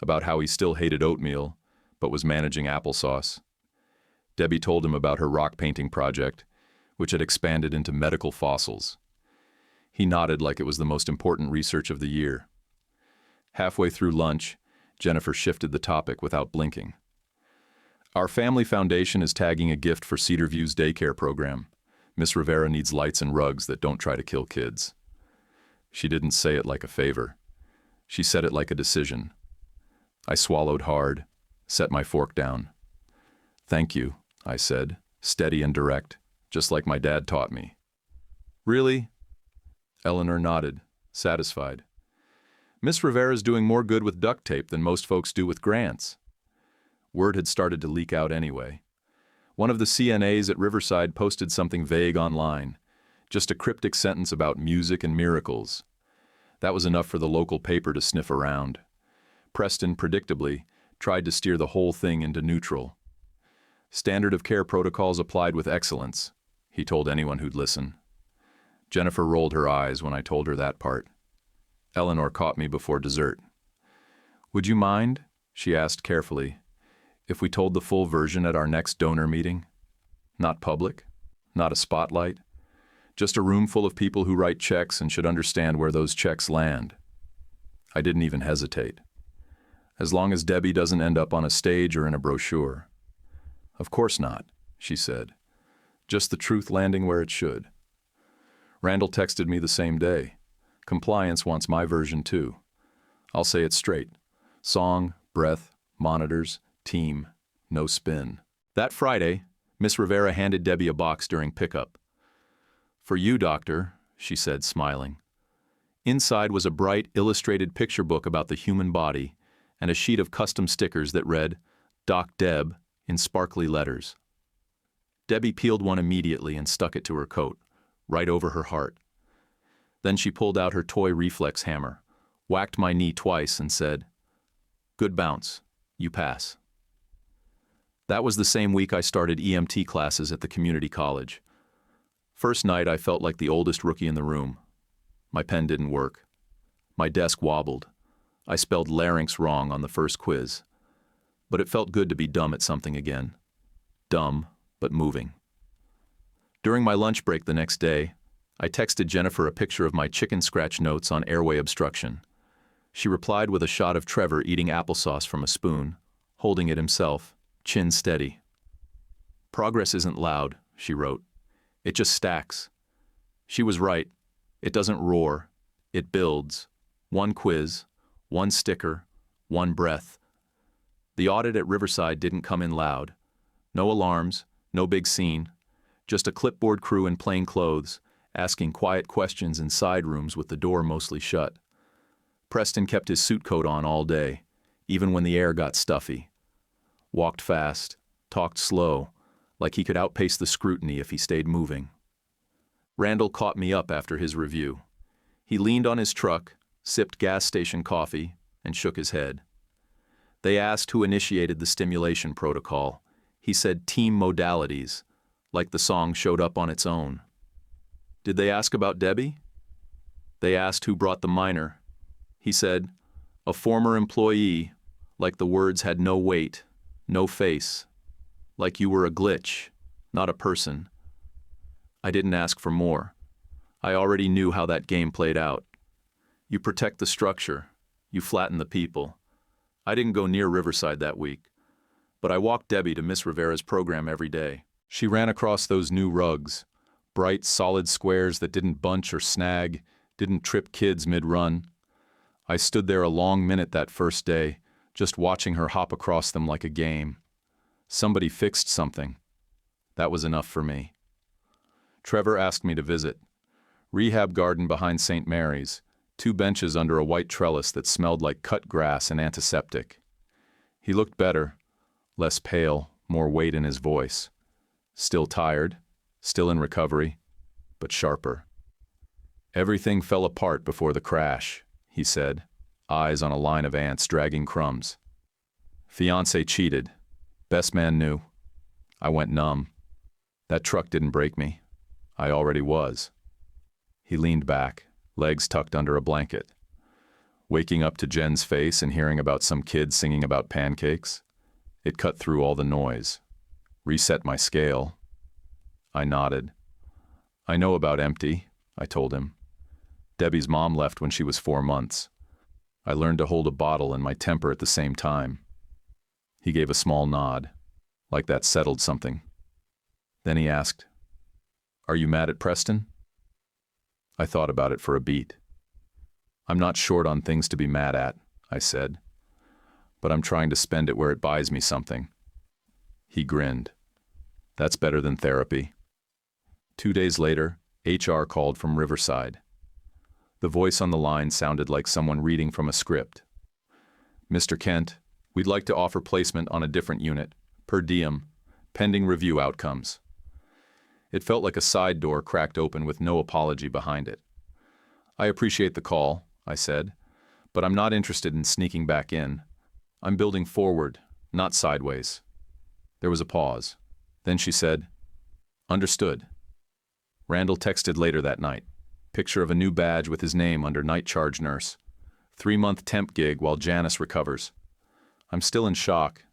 about how he still hated oatmeal, but was managing applesauce. Debbie told him about her rock painting project, which had expanded into medical fossils. He nodded like it was the most important research of the year. Halfway through lunch, Jennifer shifted the topic without blinking. "Our family foundation is tagging a gift for Cedar View's daycare program. Miss Rivera needs lights and rugs that don't try to kill kids." She didn't say it like a favor. She said it like a decision. I swallowed hard, set my fork down. "Thank you," I said, steady and direct, just like my dad taught me. "Really?" Eleanor nodded, satisfied. "Miss Rivera's doing more good with duct tape than most folks do with grants." Word had started to leak out anyway. One of the CNAs at Riverside posted something vague online, just a cryptic sentence about music and miracles. That was enough for the local paper to sniff around. Preston, predictably, tried to steer the whole thing into neutral. "Standard of care protocols applied with excellence," he told anyone who'd listen. Jennifer rolled her eyes when I told her that part. Eleanor caught me before dessert. "Would you mind," she asked carefully, "if we told the full version at our next donor meeting? Not public, not a spotlight, just a room full of people who write checks and should understand where those checks land." I didn't even hesitate. "As long as Debbie doesn't end up on a stage or in a brochure." "Of course not," she said. "Just the truth landing where it should." Randall texted me the same day. Compliance wants my version too. I'll say it straight. Song, breath, monitors, team, no spin. That Friday, Miss Rivera handed Debbie a box during pickup. "For you, doctor," she said, smiling. Inside was a bright, illustrated picture book about the human body and a sheet of custom stickers that read, "Doc Deb," in sparkly letters. Debbie peeled one immediately and stuck it to her coat, right over her heart. Then she pulled out her toy reflex hammer, whacked my knee twice and said, "Good bounce. You pass." That was the same week I started EMT classes at the community college. First night I felt like the oldest rookie in the room. My pen didn't work. My desk wobbled. I spelled larynx wrong on the first quiz. But it felt good to be dumb at something again. Dumb, but moving. During my lunch break the next day, I texted Jennifer a picture of my chicken scratch notes on airway obstruction. She replied with a shot of Trevor eating applesauce from a spoon, holding it himself, chin steady. "Progress isn't loud," she wrote. "It just stacks." She was right. It doesn't roar. It builds. One quiz, one sticker, one breath. The audit at Riverside didn't come in loud. No alarms, no big scene. Just a clipboard crew in plain clothes, asking quiet questions in side rooms with the door mostly shut. Preston kept his suit coat on all day, even when the air got stuffy. Walked fast, talked slow, like he could outpace the scrutiny if he stayed moving. Randall caught me up after his review. He leaned on his truck, sipped gas station coffee, and shook his head. They asked who initiated the stimulation protocol. He said team modalities, like the song showed up on its own. Did they ask about Debbie? They asked who brought the minor. He said, a former employee, like the words had no weight, no face, like you were a glitch, not a person. I didn't ask for more. I already knew how that game played out. You protect the structure. You flatten the people. I didn't go near Riverside that week, but I walked Debbie to Miss Rivera's program every day. She ran across those new rugs, bright, solid squares that didn't bunch or snag, didn't trip kids mid-run. I stood there a long minute that first day, just watching her hop across them like a game. Somebody fixed something. That was enough for me. Trevor asked me to visit. Rehab garden behind St. Mary's, 2 benches under a white trellis that smelled like cut grass and antiseptic. He looked better, less pale, more weight in his voice. Still tired, still in recovery, but sharper. Everything fell apart before the crash, he said, eyes on a line of ants dragging crumbs. Fiancé cheated. Best man knew. I went numb. That truck didn't break me. I already was. He leaned back, legs tucked under a blanket. Waking up to Jen's face and hearing about some kid singing about pancakes, it cut through all the noise. Reset my scale. I nodded. I know about empty, I told him. Debbie's mom left when she was 4 months. I learned to hold a bottle and my temper at the same time. He gave a small nod, like that settled something. Then he asked, "Are you mad at Preston?" I thought about it for a beat. I'm not short on things to be mad at, I said, but I'm trying to spend it where it buys me something. He grinned. That's better than therapy. 2 days later, HR called from Riverside. The voice on the line sounded like someone reading from a script. "Mr. Kent, we'd like to offer placement on a different unit, per diem, pending review outcomes." It felt like a side door cracked open with no apology behind it. "I appreciate the call," I said, "but I'm not interested in sneaking back in. I'm building forward, not sideways." There was a pause. Then she said, "Understood." Randall texted later that night. Picture of a new badge with his name under night charge nurse. 3-month temp gig while Janice recovers. I'm still in shock.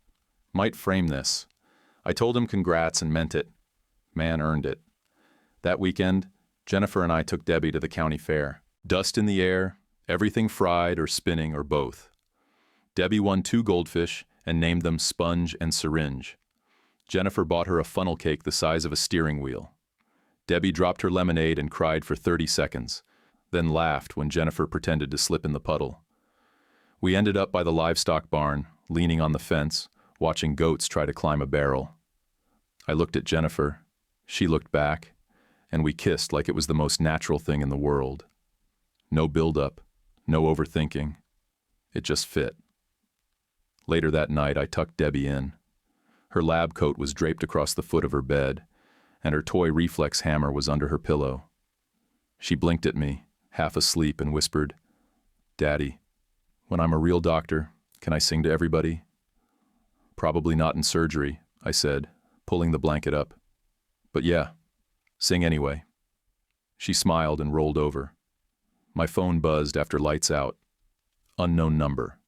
Might frame this. I told him congrats and meant it. Man earned it. That weekend, Jennifer and I took Debbie to the county fair. Dust in the air, everything fried or spinning or both. Debbie won 2 goldfish and named them Sponge and Syringe. Jennifer bought her a funnel cake the size of a steering wheel. Debbie dropped her lemonade and cried for 30 seconds, then laughed when Jennifer pretended to slip in the puddle. We ended up by the livestock barn, leaning on the fence, watching goats try to climb a barrel. I looked at Jennifer. She looked back, and we kissed like it was the most natural thing in the world. No build-up, no overthinking. It just fit. Later that night, I tucked Debbie in. Her lab coat was draped across the foot of her bed, and her toy reflex hammer was under her pillow. She blinked at me, half asleep, and whispered, "Daddy, when I'm a real doctor, can I sing to everybody?" "Probably not in surgery," I said, pulling the blanket up. "But yeah, sing anyway." She smiled and rolled over. My phone buzzed after lights out. Unknown number.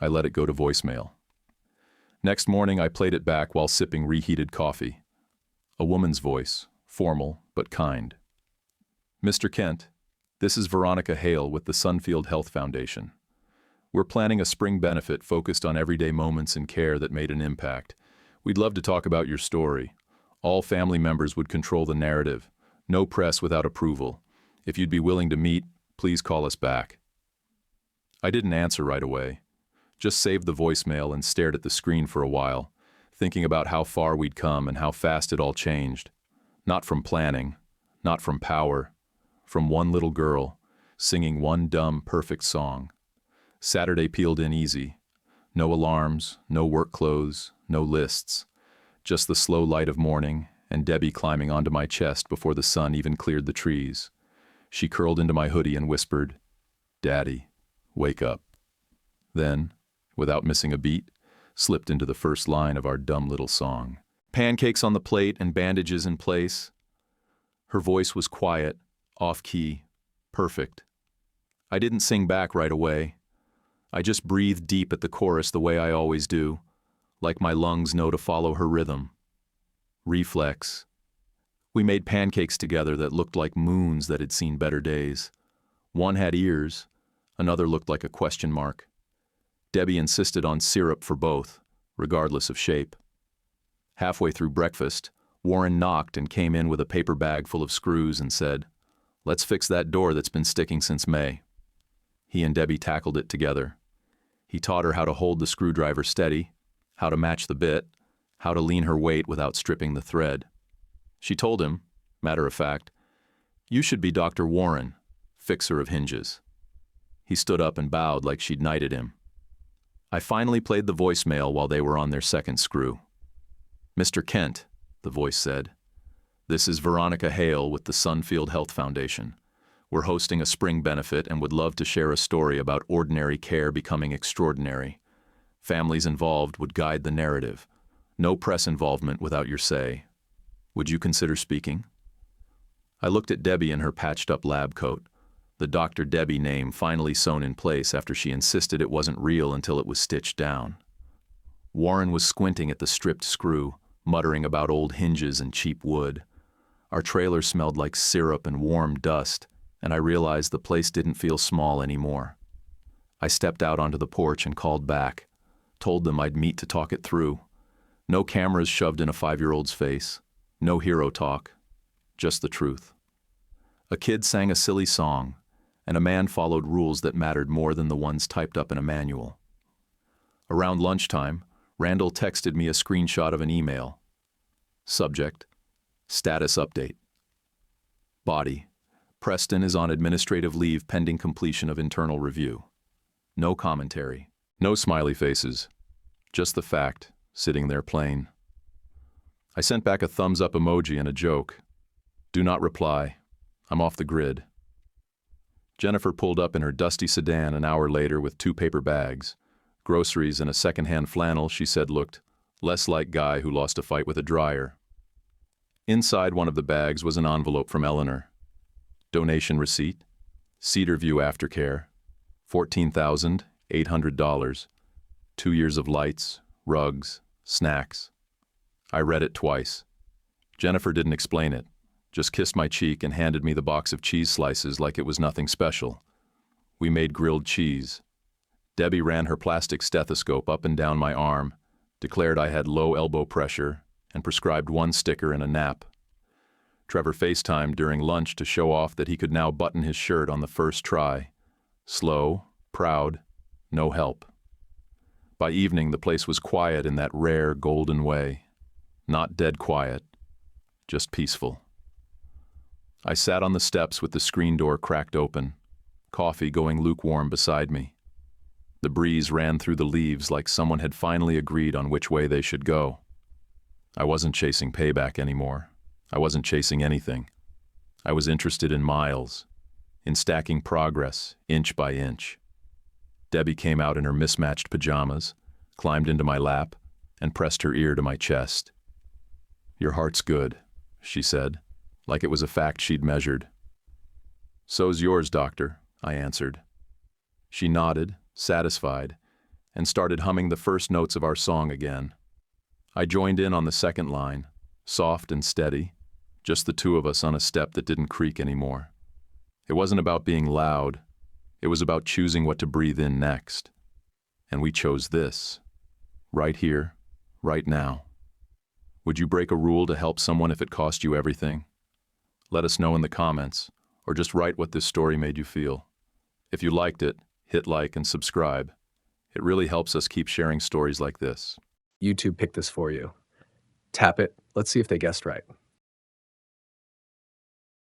I let it go to voicemail. Next morning, I played it back while sipping reheated coffee. A woman's voice, formal but kind. "Mr. Kent, this is Veronica Hale with the Sunfield Health Foundation. We're planning a spring benefit focused on everyday moments in care that made an impact. We'd love to talk about your story. All family members would control the narrative. No press without approval. If you'd be willing to meet, please call us back." I didn't answer right away. Just saved the voicemail and stared at the screen for a while, thinking about how far we'd come and how fast it all changed. Not from planning, not from power, from one little girl, singing one dumb, perfect song. Saturday peeled in easy. No alarms, no work clothes, no lists. Just the slow light of morning, and Debbie climbing onto my chest before the sun even cleared the trees. She curled into my hoodie and whispered, "Daddy, wake up." Then, without missing a beat, slipped into the first line of our dumb little song. Pancakes on the plate and bandages in place. Her voice was quiet, off-key, perfect. I didn't sing back right away. I just breathed deep at the chorus the way I always do, like my lungs know to follow her rhythm. Reflex. We made pancakes together that looked like moons that had seen better days. One had ears, another looked like a question mark. Debbie insisted on syrup for both, regardless of shape. Halfway through breakfast, Warren knocked and came in with a paper bag full of screws and said, "Let's fix that door that's been sticking since May." He and Debbie tackled it together. He taught her how to hold the screwdriver steady, how to match the bit, how to lean her weight without stripping the thread. She told him, matter of fact, "You should be Dr. Warren, fixer of hinges." He stood up and bowed like she'd knighted him. I finally played the voicemail while they were on their second screw. "Mr. Kent," the voice said, "this is Veronica Hale with the Sunfield Health Foundation. We're hosting a spring benefit and would love to share a story about ordinary care becoming extraordinary. Families involved would guide the narrative. No press involvement without your say. Would you consider speaking?" I looked at Debbie in her patched-up lab coat, the Dr. Debbie name finally sewn in place after she insisted it wasn't real until it was stitched down. Warren was squinting at the stripped screw, muttering about old hinges and cheap wood. Our trailer smelled like syrup and warm dust, and I realized the place didn't feel small anymore. I stepped out onto the porch and called back, told them I'd meet to talk it through. No cameras shoved in a 5-year-old's face, no hero talk, just the truth. A kid sang a silly song, and a man followed rules that mattered more than the ones typed up in a manual. Around lunchtime, Randall texted me a screenshot of an email. Subject: status update. Body: Preston is on administrative leave pending completion of internal review. No commentary, no smiley faces, just the fact, sitting there plain. I sent back a thumbs-up emoji and a joke. Do not reply. I'm off the grid. Jennifer pulled up in her dusty sedan an hour later with 2 paper bags, groceries and a second-hand flannel she said looked less like guy who lost a fight with a dryer. Inside one of the bags was an envelope from Eleanor. Donation receipt, Cedar View Aftercare, $14,800, 2 years of lights, rugs, snacks. I read it twice. Jennifer didn't explain it, just kissed my cheek and handed me the box of cheese slices like it was nothing special. We made grilled cheese. Debbie ran her plastic stethoscope up and down my arm, declared I had low elbow pressure, and prescribed 1 sticker and a nap. Trevor FaceTimed during lunch to show off that he could now button his shirt on the first try. Slow, proud, no help. By evening, the place was quiet in that rare, golden way. Not dead quiet, just peaceful. I sat on the steps with the screen door cracked open, coffee going lukewarm beside me. The breeze ran through the leaves like someone had finally agreed on which way they should go. I wasn't chasing payback anymore. I wasn't chasing anything. I was interested in miles, in stacking progress, inch by inch. Debbie came out in her mismatched pajamas, climbed into my lap, and pressed her ear to my chest. "Your heart's good," she said, like it was a fact she'd measured. "So's yours, doctor," I answered. She nodded, satisfied, and started humming the first notes of our song again. I joined in on the second line, soft and steady, just the 2 of us on a step that didn't creak anymore. It wasn't about being loud. It was about choosing what to breathe in next. And we chose this, right here, right now. Would you break a rule to help someone if it cost you everything? Let us know in the comments, or just write what this story made you feel. If you liked it, hit like and subscribe. It really helps us keep sharing stories like this. YouTube picked this for you. Tap it. Let's see if they guessed right.